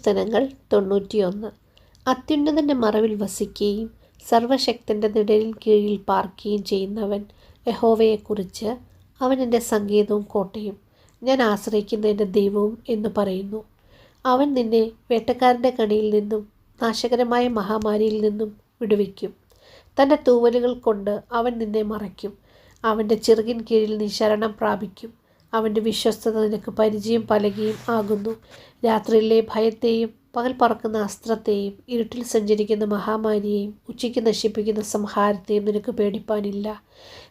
വചനങ്ങൾ 91. അത്യുന്നതൻ്റെ മറവിൽ വസിക്കുകയും സർവശക്തൻ്റെ നിഴലിൻ കീഴിൽ പാർക്കുകയും ചെയ്യുന്നവൻ യഹോവയെക്കുറിച്ച് അവൻ എൻ്റെ സങ്കേതവും കോട്ടയും ഞാൻ ആശ്രയിക്കുന്ന എൻ്റെ ദൈവവും എന്ന് പറയുന്നു. അവൻ നിന്നെ വേട്ടക്കാരൻ്റെ കണിയിൽ നിന്നും നാശകരമായ മഹാമാരിയിൽ നിന്നും വിടുവിക്കും. തൻ്റെ തൂവലുകൾ കൊണ്ട് അവൻ നിന്നെ മറയ്ക്കും. അവൻ്റെ ചിറകിൻ കീഴിൽ നീ ശരണം പ്രാപിക്കും. അവൻ്റെ വിശ്വസ്തത നിനക്ക് പരിചയം പലകയും ആകുന്നു. രാത്രിയിലെ ഭയത്തെയും പകൽ പറക്കുന്ന അസ്ത്രത്തെയും ഇരുട്ടിൽ സഞ്ചരിക്കുന്ന മഹാമാരിയെയും ഉച്ചയ്ക്ക് നശിപ്പിക്കുന്ന സംഹാരത്തെയും നിനക്ക് പേടിപ്പാനില്ല.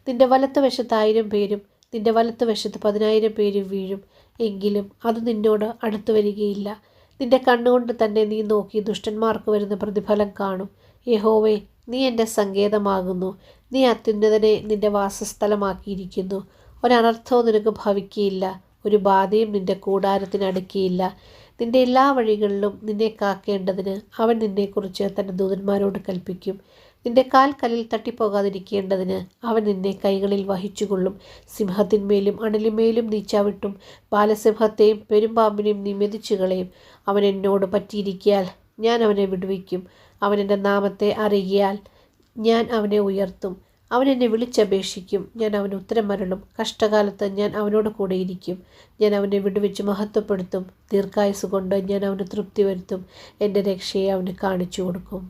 നിന്റെ വലത്തുവശത്ത് 1000 പേരും നിന്റെ വലത്തുവശത്ത് 10,000 പേരും വീഴും, എങ്കിലും അത് നിന്നോട് അടുത്തു വരികയില്ല. നിന്റെ കണ്ണുകൊണ്ട് തന്നെ നീ നോക്കി ദുഷ്ടന്മാർക്ക് വരുന്ന പ്രതിഫലം കാണും. യഹോവേ, നീ എൻ്റെ സങ്കേതമാകുന്നു. നീ അത്യുന്നതനെ നിന്റെ വാസസ്ഥലമാക്കിയിരിക്കുന്നു. ഒരനർത്ഥവും നിനക്ക് ഭവിക്കുകയില്ല, ഒരു ബാധയും നിന്റെ കൂടാരത്തിന് അടുക്കുകയില്ല. നിന്റെ എല്ലാ വഴികളിലും നിന്നെ കാക്കേണ്ടതിന് അവൻ നിന്നെക്കുറിച്ച് തൻ്റെ ദൂതന്മാരോട് കൽപ്പിക്കും. നിന്റെ കാൽ കല്ലിൽ തട്ടിപ്പോകാതിരിക്കേണ്ടതിന് അവൻ നിന്നെ കൈകളിൽ വഹിച്ചുകൊള്ളും. സിംഹത്തിന്മേലും അണലിന്മേലും നീ ചവിട്ടും, ബാലസിംഹത്തെയും പെരുമ്പാമ്പിനെയും നീ മെതിച്ചു കളയും. അവൻ എന്നോട് പറ്റിയിരിക്കയാൽ ഞാൻ അവനെ വിടുവിക്കും. അവൻ എൻ്റെ നാമത്തെ അറിയിയാൽ ഞാൻ അവനെ ഉയർത്തും. അവൻ എന്നെ വിളിച്ചപേക്ഷിക്കും, ഞാൻ അവന് ഉത്തരമരുളും. കഷ്ടകാലത്ത് ഞാൻ അവനോട് കൂടെയിരിക്കും. ഞാൻ അവനെ വിടുവിച്ച് മഹത്വപ്പെടുത്തും. ദീർഘായുസ്സുകൊണ്ട് ഞാൻ അവന് തൃപ്തി വരുത്തും. എൻ്റെ രക്ഷയെ അവന് കാണിച്ചു കൊടുക്കും.